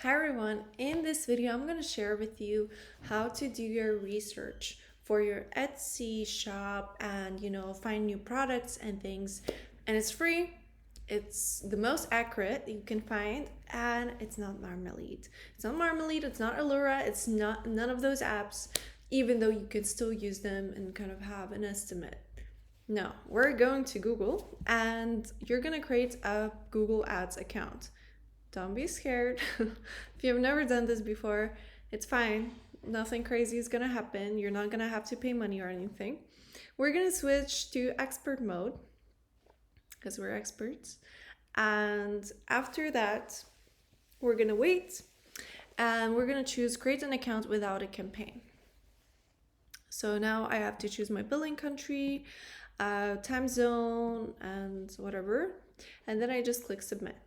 Hi everyone, in this video I'm going to share with you how to do your research for your Etsy shop and find new products and things, and it's free. It's the most accurate you can find, and it's not Marmalead. It's not Allura, it's not none of those apps, even though you can still use them and kind of have an estimate. No, we're going to Google and you're going to create a Google Ads account. Don't be scared. If you've never done this before, it's fine. Nothing crazy is gonna happen. You're not gonna have to pay money or anything. We're gonna switch to expert mode because we're experts. And after that, we're gonna wait and we're gonna choose create an account without a campaign. So now I have to choose my billing country, time zone, and whatever. And then I just click submit.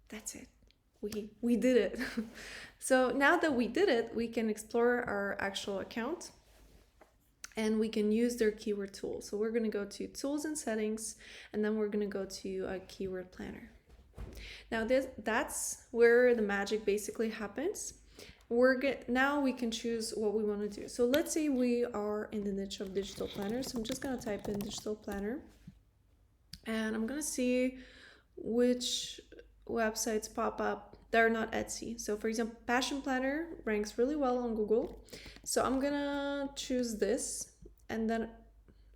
That's it. We did it. So now that we did it, we can explore our actual account and we can use their keyword tool. So we're going to go to tools and settings, and then we're going to go to a keyword planner. Now that's where the magic basically happens. Now we can choose what we want to do. So let's say we are in the niche of digital planners. So I'm just going to type in digital planner and I'm going to see which websites pop up. They're not Etsy. So for example, Passion Planner ranks really well on Google. So I'm gonna choose this, and then I'm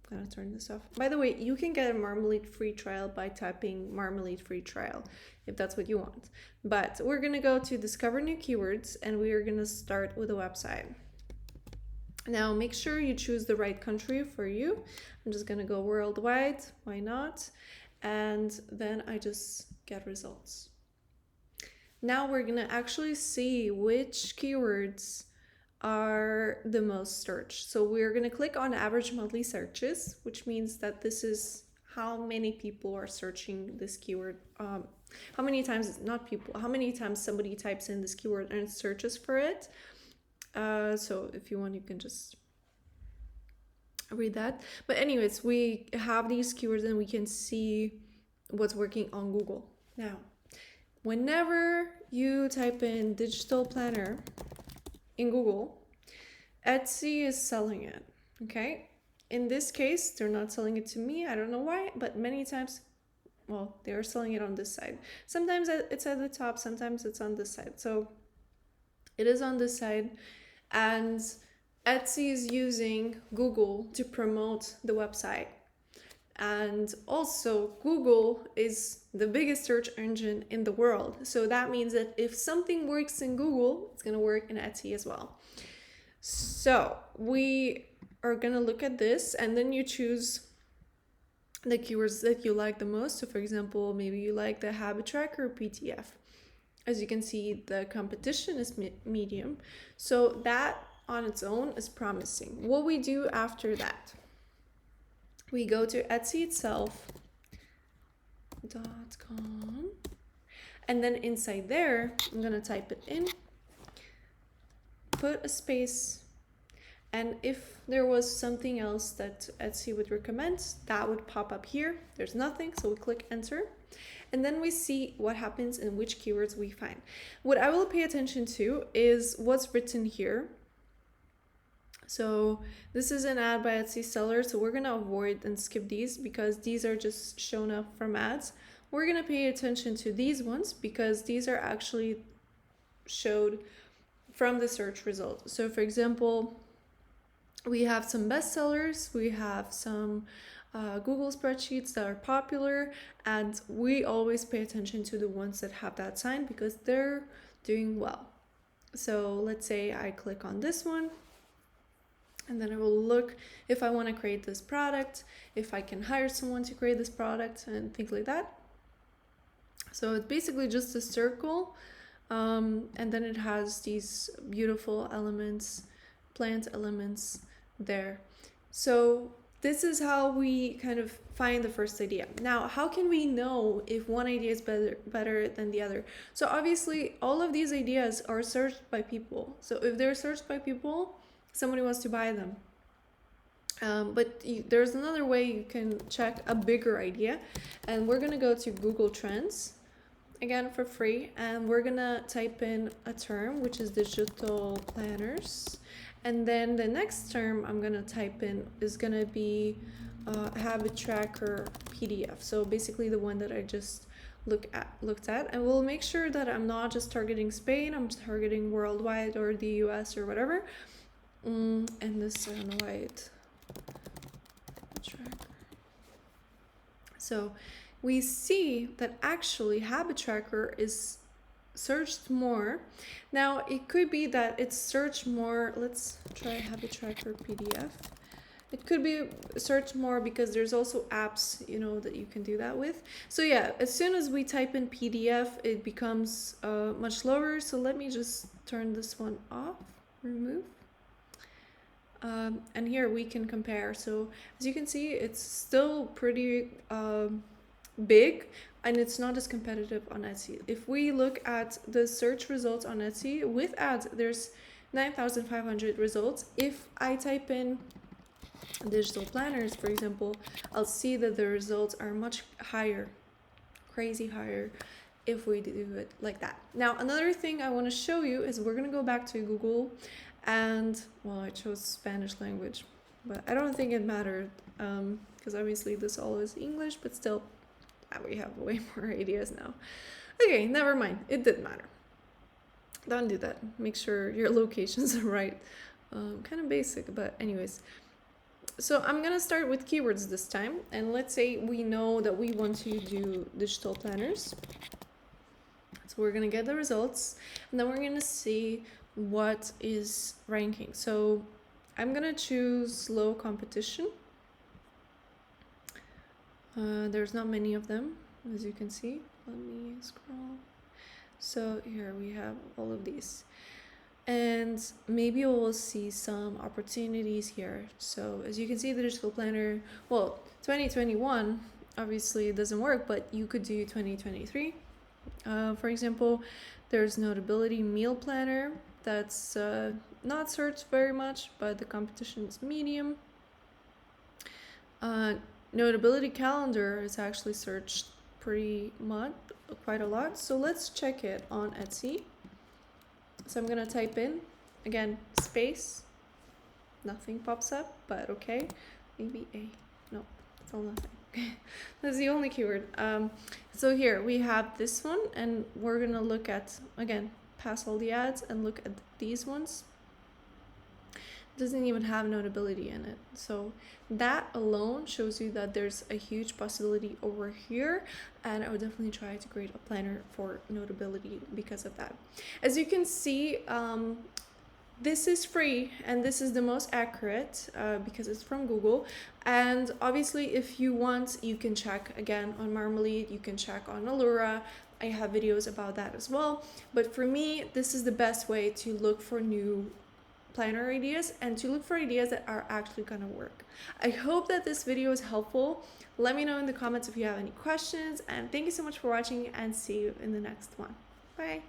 gonna turn this off. By the way, you can get a Marmalead free trial by typing Marmalead free trial if that's what you want. But we're gonna go to discover new keywords and we are gonna start with a website. Now make sure you choose the right country for you. I'm just gonna go worldwide, why not? And then I just get results. Now we're gonna actually see which keywords are the most searched. So we're gonna click on average monthly searches, which means that this is how many people are searching this keyword. How many times somebody types in this keyword and searches for it. So if you want, you can just read that. But anyways, we have these keywords and we can see what's working on Google. Now, whenever you type in digital planner in Google, Etsy is selling it, okay? In this case, they're not selling it to me. I don't know why, but many times, well, they're selling it on this side. Sometimes it's at the top, sometimes it's on this side. So it is on this side, and Etsy is using Google to promote the website. And also Google is the biggest search engine in the world. So that means that if something works in Google, it's gonna work in Etsy as well. So we are gonna look at this, and then you choose the keywords that you like the most. So for example, maybe you like the habit tracker PTF. As you can see, the competition is medium. So that on its own is promising. What we do after that, we go to Etsy itself.com, and then inside there, I'm gonna type it in, put a space, and if there was something else that Etsy would recommend, that would pop up here. There's nothing, so we click enter, and then we see what happens and which keywords we find. What I will pay attention to is what's written here. So this is an ad by Etsy seller, so we're gonna avoid and skip these because these are just shown up from ads. We're gonna pay attention to these ones because these are actually showed from the search result. So for example, we have some bestsellers, we have some Google spreadsheets that are popular, and we always pay attention to the ones that have that sign because they're doing well. So let's say I click on this one, and then I will look if I want to create this product, if I can hire someone to create this product, and things like that. So it's basically just a circle, and then it has these beautiful elements, plant elements there. So this is how we kind of find the first idea. Now, how can we know if one idea is better than the other? So obviously, all of these ideas are searched by people. So if they're searched by people, somebody wants to buy them. But there's another way you can check a bigger idea, and we're gonna go to Google Trends, again for free, and we're gonna type in a term which is digital planners, and then the next term I'm gonna type in is gonna be habit tracker PDF. So basically the one that I just looked at, and we'll make sure that I'm not just targeting Spain, I'm targeting worldwide or the US or whatever. And this, I don't know why it tracker. So we see that actually habit tracker is searched more. Now it could be that it's searched more. Let's try habit tracker PDF. It could be searched more because there's also apps, you know, that you can do that with. So yeah, as soon as we type in PDF, it becomes much lower. So let me just turn this one off, remove. And here we can compare. So as you can see, it's still pretty big, and it's not as competitive on Etsy. If we look at the search results on Etsy with ads, there's 9,500 results. If I type in digital planners, for example, I'll see that the results are much higher, crazy higher, if we do it like that. Now, another thing I want to show you is we're going to go back to Google, and well, I chose Spanish language, but I don't think it mattered because obviously this all is English, but still we have way more ideas now. Okay, never mind, it didn't matter. Don't do that. Make sure your locations are right. Kind of basic, but anyways. So I'm gonna start with keywords this time, and let's say we know that we want to do digital planners. So we're gonna get the results, and then we're gonna see what is ranking. So I'm gonna choose low competition. There's not many of them, as you can see. Let me scroll. So here we have all of these, and maybe we'll see some opportunities here. So as you can see, the digital planner, well, 2021 obviously it doesn't work, but you could do 2023. For example, there's notability meal planner. That's not searched very much, but the competition is medium. Notability calendar is actually searched quite a lot. So let's check it on Etsy. So I'm gonna type in, again, space, nothing pops up, but okay, maybe no, it's all nothing. That's the only keyword. So here we have this one, and we're gonna look at, again, pass all the ads and look at these ones. It doesn't even have notability in it. So that alone shows you that there's a huge possibility over here, and I would definitely try to create a planner for notability because of that. As you can see, this is free, and this is the most accurate because it's from Google. And obviously, if you want, you can check again on Marmalead, you can check on Allura. I have videos about that as well. But for me, this is the best way to look for new planner ideas and to look for ideas that are actually gonna work. I hope that this video is helpful. Let me know in the comments if you have any questions, and thank you so much for watching, and see you in the next one. Bye.